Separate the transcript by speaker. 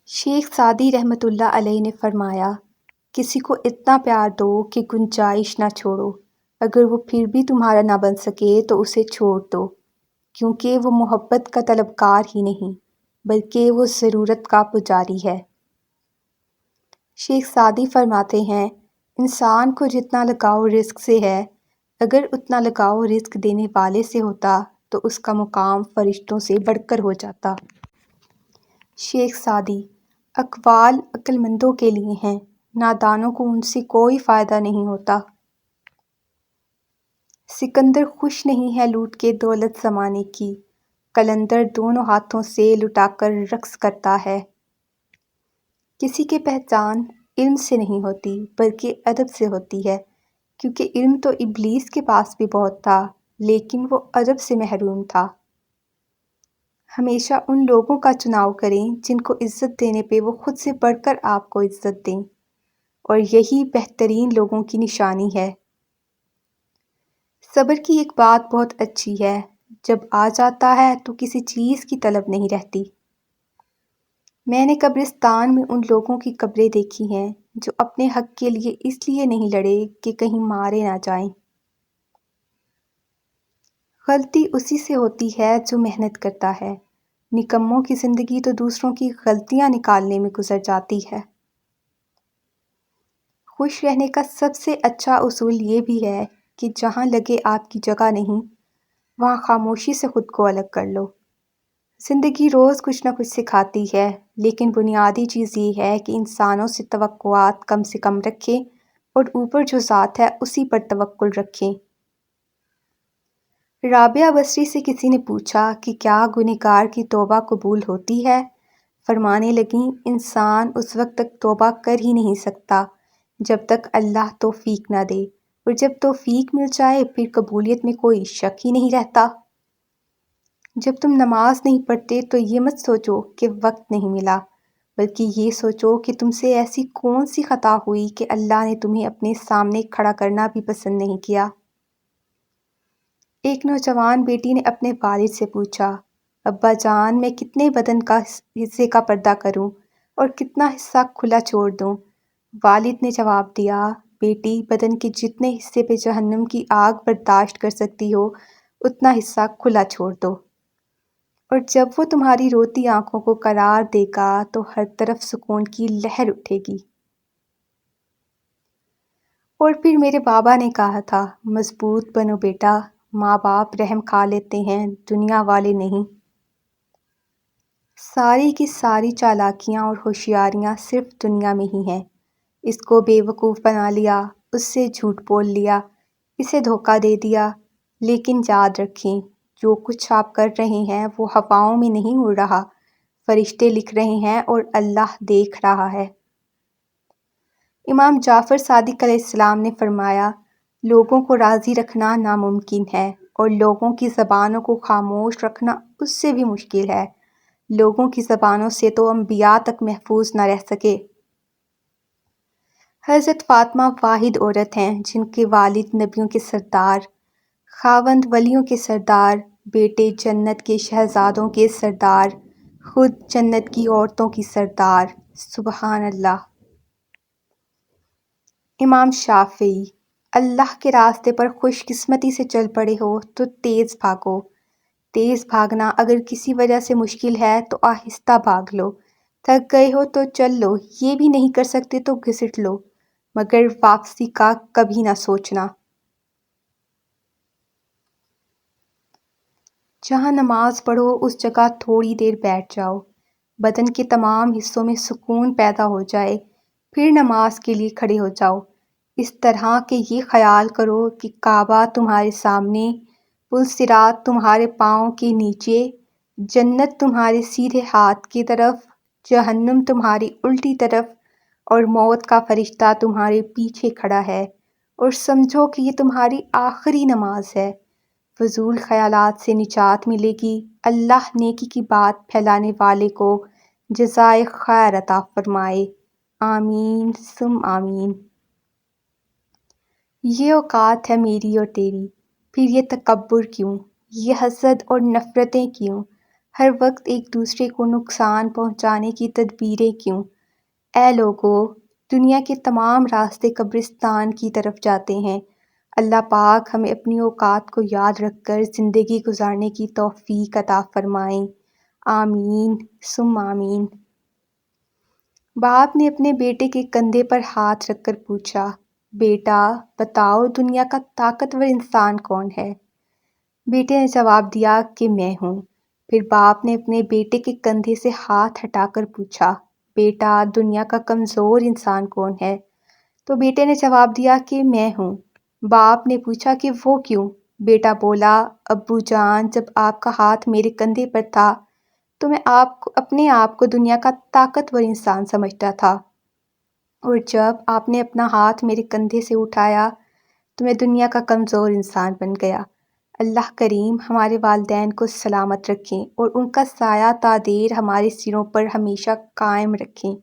Speaker 1: شیخ Saadi رحمۃ اللہ علیہ نے فرمایا، کسی کو اتنا پیار دو کہ گنجائش نہ چھوڑو، اگر وہ پھر بھی تمہارا نہ بن سکے تو اسے چھوڑ دو، کیونکہ وہ محبت کا طلبکار ہی نہیں بلکہ وہ ضرورت کا پجاری ہے۔ شیخ سعدی فرماتے ہیں، انسان کو جتنا لگاؤ رزق سے ہے، اگر اتنا لگاؤ رزق دینے والے سے ہوتا تو اس کا مقام فرشتوں سے بڑھ کر ہو جاتا۔ شیخ سعدی: اقوال عقل مندوں کے لیے ہیں، نادانوں کو ان سے کوئی فائدہ نہیں ہوتا۔ سکندر خوش نہیں ہے لوٹ کے دولت زمانے کی، قلندر دونوں ہاتھوں سے لٹا کر رقص کرتا ہے۔ کسی کی پہچان علم سے نہیں ہوتی بلکہ ادب سے ہوتی ہے، کیونکہ علم تو ابلیس کے پاس بھی بہت تھا لیکن وہ ادب سے محروم تھا۔ ہمیشہ ان لوگوں کا چناؤ کریں جن کو عزت دینے پہ وہ خود سے بڑھ کر آپ کو عزت دیں، اور یہی بہترین لوگوں کی نشانی ہے۔ صبر کی ایک بات بہت اچھی ہے، جب آ جاتا ہے تو کسی چیز کی طلب نہیں رہتی۔ میں نے قبرستان میں ان لوگوں کی قبریں دیکھی ہیں جو اپنے حق کے لیے اس لیے نہیں لڑے کہ کہیں مارے نہ جائیں۔ غلطی اسی سے ہوتی ہے جو محنت کرتا ہے، نکموں کی زندگی تو دوسروں کی غلطیاں نکالنے میں گزر جاتی ہے۔ خوش رہنے کا سب سے اچھا اصول یہ بھی ہے کہ جہاں لگے آپ کی جگہ نہیں، وہاں خاموشی سے خود کو الگ کر لو۔ زندگی روز کچھ نہ کچھ سکھاتی ہے، لیکن بنیادی چیز یہ ہے کہ انسانوں سے توقعات کم سے کم رکھیں اور اوپر جو ذات ہے اسی پر توکل رکھیں۔ رابعہ بصری سے کسی نے پوچھا کہ کیا گنہگار کی توبہ قبول ہوتی ہے؟ فرمانے لگیں، انسان اس وقت تک توبہ کر ہی نہیں سکتا جب تک اللہ توفیق نہ دے، اور جب توفیق مل جائے پھر قبولیت میں کوئی شک ہی نہیں رہتا۔ جب تم نماز نہیں پڑھتے تو یہ مت سوچو کہ وقت نہیں ملا، بلکہ یہ سوچو کہ تم سے ایسی کون سی خطا ہوئی کہ اللہ نے تمہیں اپنے سامنے کھڑا کرنا بھی پسند نہیں کیا۔ ایک نوجوان بیٹی نے اپنے والد سے پوچھا، ابا جان، میں کتنے بدن کا حصے کا پردہ کروں اور کتنا حصہ کھلا چھوڑ دوں؟ والد نے جواب دیا، بیٹی، بدن کے جتنے حصے پہ جہنم کی آگ برداشت کر سکتی ہو اتنا حصہ کھلا چھوڑ دو، اور جب وہ تمہاری روتی آنکھوں کو قرار دے گا تو ہر طرف سکون کی لہر اٹھے گی۔ اور پھر میرے بابا نے کہا تھا، مضبوط بنو بیٹا، ماں باپ رحم کھا لیتے ہیں، دنیا والے نہیں۔ ساری کی ساری چالاکیاں اور ہوشیاریاں صرف دنیا میں ہی ہیں۔ اس کو بے وقوف بنا لیا، اس سے جھوٹ بول لیا، اسے دھوکہ دے دیا، لیکن یاد رکھیں، جو کچھ آپ کر رہے ہیں وہ ہواؤں میں نہیں اڑ رہا، فرشتے لکھ رہے ہیں اور اللہ دیکھ رہا ہے۔ امام جعفر صادق علیہ السلام نے فرمایا، لوگوں کو راضی رکھنا ناممکن ہے اور لوگوں کی زبانوں کو خاموش رکھنا اس سے بھی مشکل ہے۔ لوگوں کی زبانوں سے تو انبیاء تک محفوظ نہ رہ سکے۔ حضرت فاطمہ واحد عورت ہیں جن کے والد نبیوں کے سردار، خاوند ولیوں کے سردار، بیٹے جنت کے شہزادوں کے سردار، خود جنت کی عورتوں کی سردار، سبحان اللہ۔ امام شافعی: اللہ کے راستے پر خوش قسمتی سے چل پڑے ہو تو تیز بھاگو۔ تیز بھاگنا اگر کسی وجہ سے مشکل ہے تو آہستہ بھاگ لو۔ تھک گئے ہو تو چل لو، یہ بھی نہیں کر سکتے تو گھسٹ لو، مگر واپسی کا کبھی نہ سوچنا۔ جہاں نماز پڑھو اس جگہ تھوڑی دیر بیٹھ جاؤ، بدن کے تمام حصوں میں سکون پیدا ہو جائے، پھر نماز کے لیے کھڑے ہو جاؤ۔ اس طرح کہ یہ خیال کرو کہ کعبہ تمہارے سامنے، پل صراط تمہارے پاؤں کے نیچے، جنت تمہارے سیدھے ہاتھ کی طرف، جہنم تمہاری الٹی طرف، اور موت کا فرشتہ تمہارے پیچھے کھڑا ہے، اور سمجھو کہ یہ تمہاری آخری نماز ہے۔ فضول خیالات سے نجات ملے گی۔ اللہ نیکی کی بات پھیلانے والے کو جزائے خیر عطا فرمائے، آمین ثم آمین۔ یہ اوقات ہے میری اور تیری، پھر یہ تکبر کیوں، یہ حسد اور نفرتیں کیوں؟ ہر وقت ایک دوسرے کو نقصان پہنچانے کی تدبیریں کیوں؟ اے لوگو، دنیا کے تمام راستے قبرستان کی طرف جاتے ہیں۔ اللہ پاک ہمیں اپنی اوقات کو یاد رکھ کر زندگی گزارنے کی توفیق عطا فرمائیں۔ آمین ثم آمین۔ باپ نے اپنے بیٹے کے کندھے پر ہاتھ رکھ کر پوچھا، بیٹا بتاؤ دنیا کا طاقتور انسان کون ہے؟ بیٹے نے جواب دیا کہ میں ہوں۔ پھر باپ نے اپنے بیٹے کے کندھے سے ہاتھ ہٹا کر پوچھا، بیٹا دنیا کا کمزور انسان کون ہے؟ تو بیٹے نے جواب دیا کہ میں ہوں۔ باپ نے پوچھا کہ وہ کیوں؟ بیٹا بولا، ابو جان جب آپ کا ہاتھ میرے کندھے پر تھا تو میں اپنے آپ کو دنیا کا طاقتور انسان سمجھتا تھا، اور جب آپ نے اپنا ہاتھ میرے کندھے سے اٹھایا تو میں دنیا کا کمزور انسان بن گیا۔ اللہ کریم ہمارے والدین کو سلامت رکھیں اور ان کا سایہ تا دیر ہمارے سروں پر ہمیشہ قائم رکھیں۔